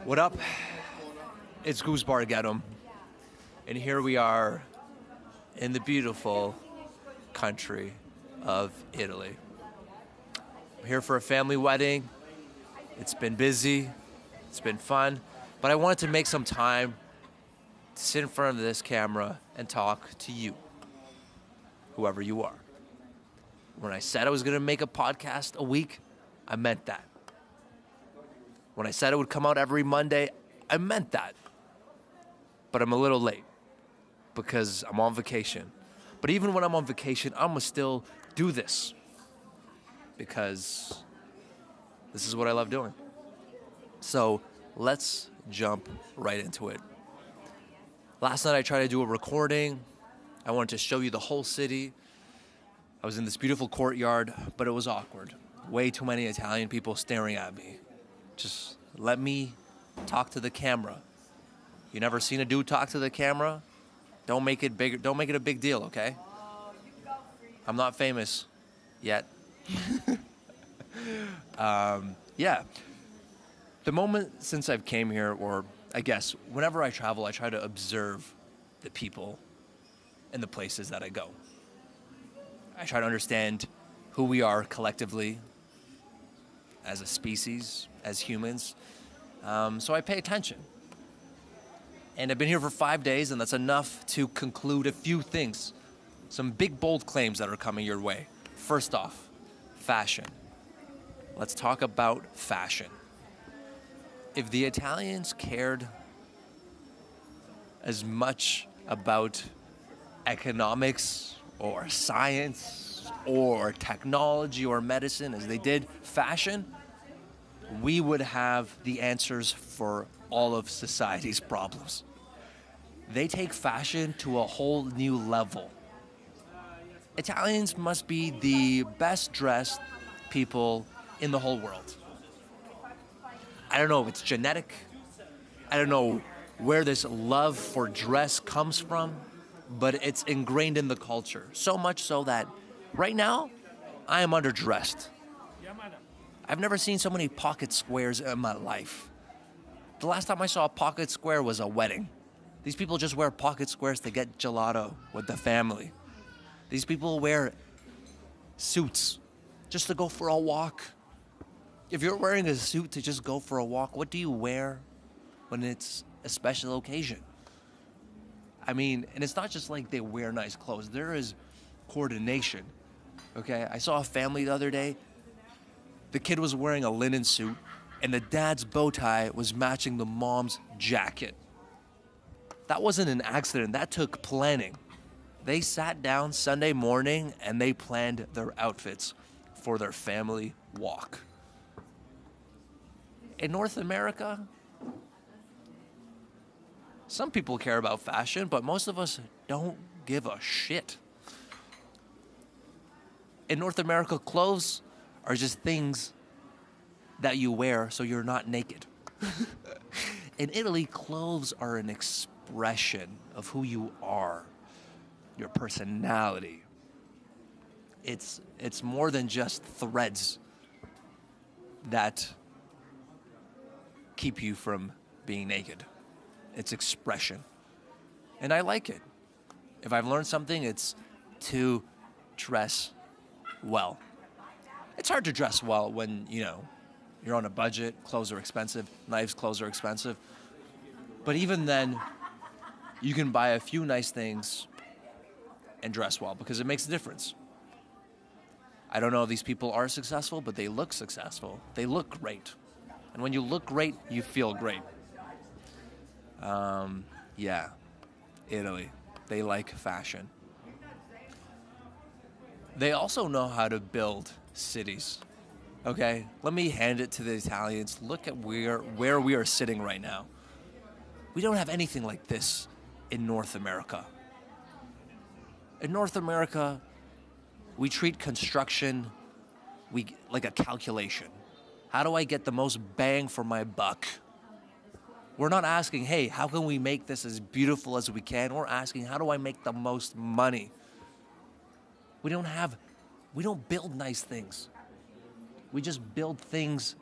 What up? It's Goose Bargettum, and here we are in the beautiful country of Italy. I'm here for a family wedding. It's been busy, it's been fun, but I wanted to make some time to sit in front of this camera and talk to you, whoever you are. When I said I was going to make a podcast a week, I meant that. When I said it would come out every Monday, I meant that. But I'm a little late because I'm on vacation. But even when I'm on vacation, I'm going to still do this because this is what I love doing. So let's jump right into it. Last night I tried to do a recording. I wanted to show you the whole city. I was in this beautiful courtyard, but it was awkward. Way too many Italian people staring at me. Just let me talk to the camera. You never seen a dude talk to the camera? Don't make it bigger. Don't make it a big deal, okay? I'm not famous yet. Yeah. The moment since I've came here, or I guess whenever I travel, I try to observe the people and the places that I go. I try to understand who we are collectively as a species, as humans. So I pay attention. And I've been here for 5 days, and that's enough to conclude a few things. Some big, bold claims that are coming your way. First off, fashion. Let's talk about fashion. If the Italians cared as much about economics or science or technology or medicine as they did fashion, we would have the answers for all of society's problems. They take fashion to a whole new level. Italians must be the best dressed people in the whole world. I don't know if it's genetic. I don't know where this love for dress comes from, but it's ingrained in the culture. So much so that right now, I am underdressed. I've never seen so many pocket squares in my life. The last time I saw a pocket square was a wedding. These people just wear pocket squares to get gelato with the family. These people wear suits just to go for a walk. If you're wearing a suit to just go for a walk, what do you wear when it's a special occasion? I mean, and it's not just like they wear nice clothes. There is coordination, okay? I saw a family the other day. The kid was wearing a linen suit, and the dad's bow tie was matching the mom's jacket. That wasn't an accident. That took planning. They sat down Sunday morning, and they planned their outfits for their family walk. In North America, some people care about fashion, but most of us don't give a shit. In North America, clothes are just things that you wear so you're not naked. In Italy, clothes are an expression of who you are, your personality. It's more than just threads that keep you from being naked. It's expression. And I like it. If I've learned something, it's to dress well. It's hard to dress well when, you're on a budget, clothes are expensive, knives, clothes are expensive. But even then, you can buy a few nice things and dress well because it makes a difference. I don't know if these people are successful, but they look successful. They look great. And when you look great, you feel great. Yeah, Italy, they like fashion. They also know how to build cities, okay? Let me hand it to the Italians. Look at where we are sitting right now. We don't have anything like this in North America. In North America, we treat construction like a calculation. How do I get the most bang for my buck? We're not asking, hey, how can we make this as beautiful as we can? We're asking, how do I make the most money? We don't build nice things. We just build things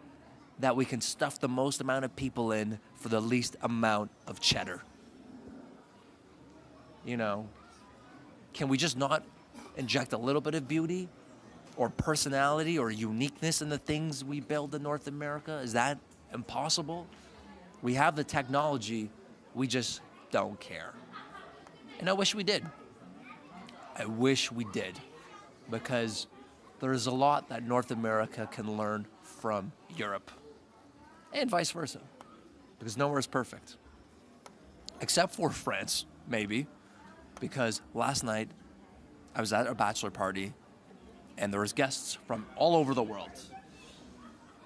that we can stuff the most amount of people in for the least amount of cheddar. You know, can we just not inject a little bit of beauty or personality or uniqueness in the things we build in North America? Is that impossible? We have the technology, we just don't care. And I wish we did. I wish we did, because there's a lot that North America can learn from Europe, and vice versa, because nowhere is perfect. Except for France, maybe, because last night I was at a bachelor party and there was guests from all over the world.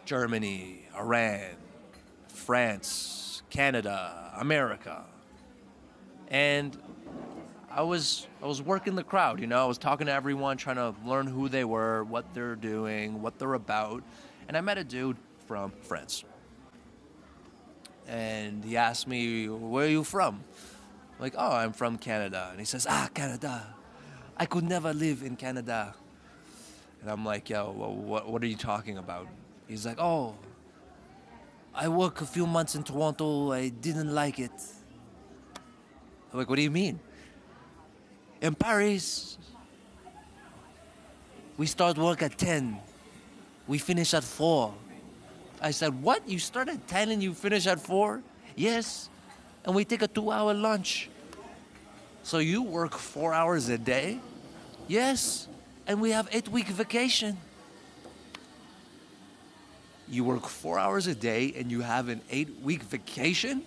Germany, Iran, France, Canada, America. And I was working the crowd, you know. I was talking to everyone, trying to learn who they were, what they're doing, what they're about. And I met a dude from France. And he asked me, "Where are you from?" I'm like, "Oh, I'm from Canada." And he says, "Canada. I could never live in Canada." And I'm like, "Yo, what are you talking about?" He's like, "Oh, I worked a few months in Toronto. I didn't like it." I'm like, "What do you mean?" "In Paris, we start work at 10. We finish at 4. I said, "What? You start at 10 and you finish at 4? "Yes. And we take a 2-hour lunch." "So you work 4 hours a day?" "Yes. And we have 8-week vacation." You work 4 hours a day and you have an 8-week vacation?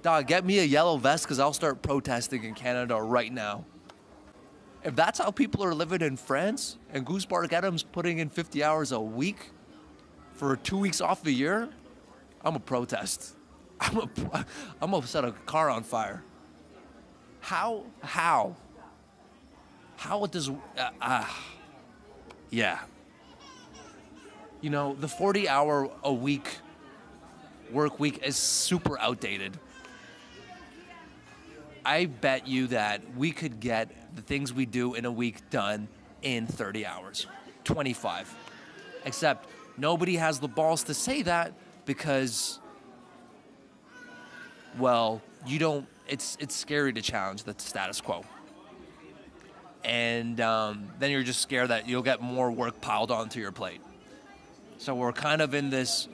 Dog, get me a yellow vest, because I'll start protesting in Canada right now. If that's how people are living in France and Goose Park Adams putting in 50 hours a week for 2 weeks off the year, I'm a protest. I'm gonna set a car on fire. How does, yeah. You know, the 40-hour a week work week is super outdated. I bet you that we could get the things we do in a week done in 30 hours, 25. Except nobody has the balls to say that because, well, it's scary to challenge the status quo. And then you're just scared that you'll get more work piled onto your plate. So we're kind of in this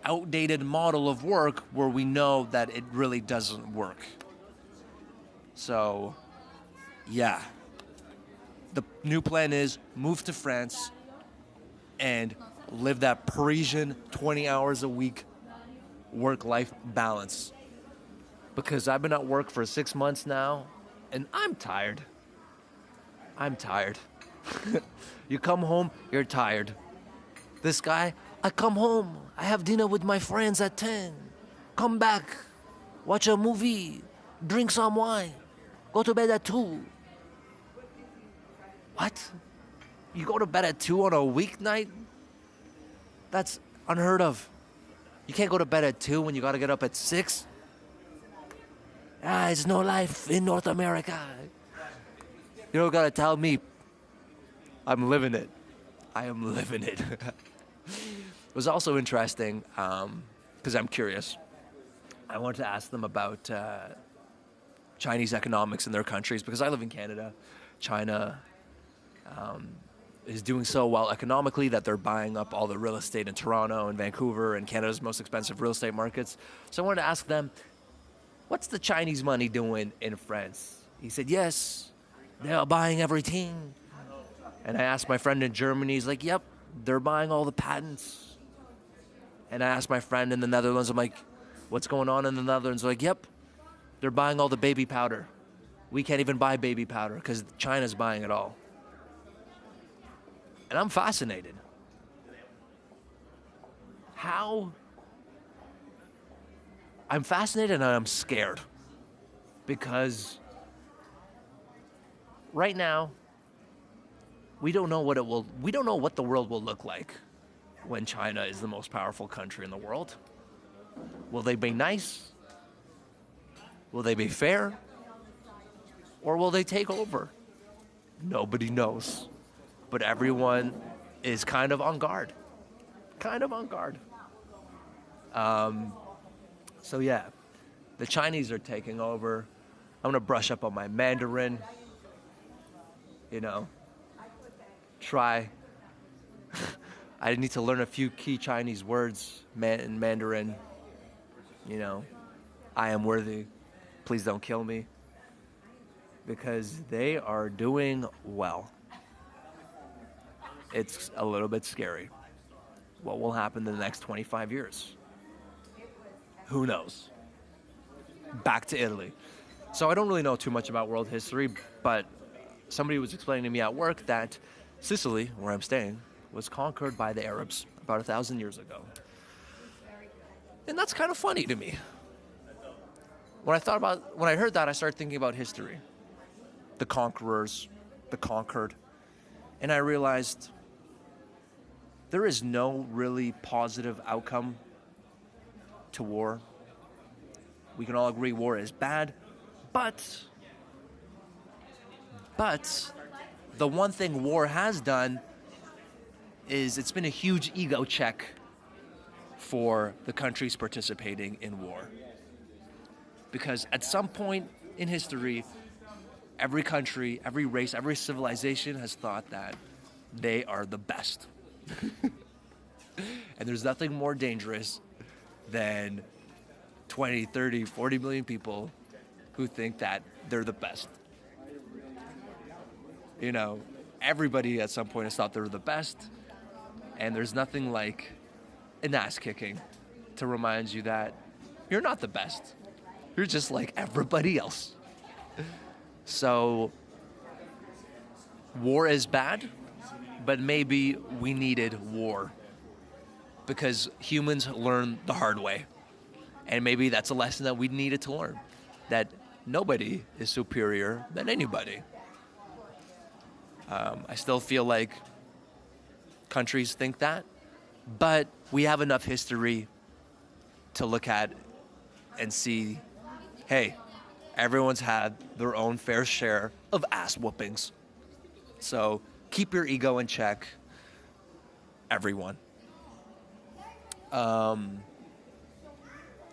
outdated model of work where we know that it really doesn't work. So, yeah. The new plan is move to France and live that Parisian 20 hours a week work-life balance. Because I've been at work for 6 months now, and I'm tired. You come home, you're tired. This guy, I come home, I have dinner with my friends at 10. Come back, watch a movie, drink some wine, go to bed at 2. What? You go to bed at 2 on a weeknight? That's unheard of. You can't go to bed at 2 when you gotta get up at 6. It's no life in North America. You don't gotta tell me. I'm living it. I am living it. It was also interesting, because I'm curious. I wanted to ask them about Chinese economics in their countries, because I live in Canada. China is doing so well economically that they're buying up all the real estate in Toronto and Vancouver and Canada's most expensive real estate markets. So I wanted to ask them, what's the Chinese money doing in France? He said, yes, they are buying everything. And I asked my friend in Germany, he's like, yep, they're buying all the patents. And I asked my friend in the Netherlands, I'm like, what's going on in the Netherlands? They're like, yep, they're buying all the baby powder. We can't even buy baby powder because China's buying it all. And I'm fascinated. I'm fascinated and I'm scared. Because right now, we don't know what the world will look like when China is the most powerful country in the world. Will they be nice? Will they be fair? Or will they take over? Nobody knows. But everyone is kind of on guard. kind of on guard. So yeah, the Chinese are taking over. I'm gonna brush up on my Mandarin. You know, try. I need to learn a few key Chinese words in Mandarin. You know, I am worthy. Please don't kill me. Because they are doing well. It's a little bit scary. What will happen in the next 25 years? Who knows? Back to Italy. So I don't really know too much about world history, but somebody was explaining to me at work that Sicily, where I'm staying, was conquered by the Arabs about 1,000 years ago. And that's kind of funny to me. When I heard that, I started thinking about history. The conquerors, the conquered. And I realized there is no really positive outcome to war. We can all agree war is bad, but the one thing war has done is it's been a huge ego check for the countries participating in war. Because at some point in history, every country, every race, every civilization has thought that they are the best. And there's nothing more dangerous than 20, 30, 40 million people who think that they're the best. You know, everybody at some point has thought they're the best, and there's nothing like an ass kicking to remind you that you're not the best. You're just like everybody else. So, war is bad, but maybe we needed war because humans learn the hard way. And maybe that's a lesson that we needed to learn, that nobody is superior than anybody. I still feel like countries think that, but we have enough history to look at and see, hey, everyone's had their own fair share of ass whoopings. So keep your ego in check, everyone.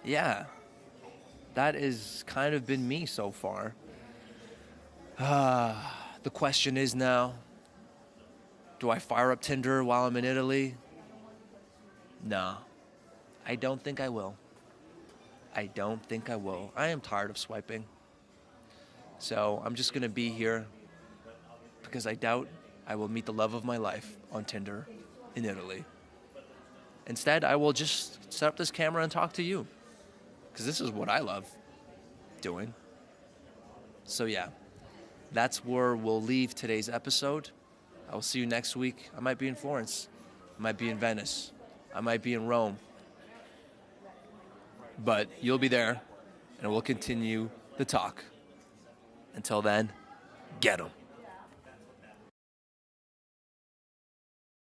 Yeah, that has kind of been me so far. The question is now, do I fire up Tinder while I'm in Italy? No, I don't think I will. I don't think I will. I am tired of swiping. So I'm just going to be here because I doubt I will meet the love of my life on Tinder in Italy. Instead, I will just set up this camera and talk to you because this is what I love doing. So yeah, that's where we'll leave today's episode. I will see you next week. I might be in Florence. I might be in Venice. I might be in Rome. But you'll be there, and we'll continue the talk. Until then, get 'em.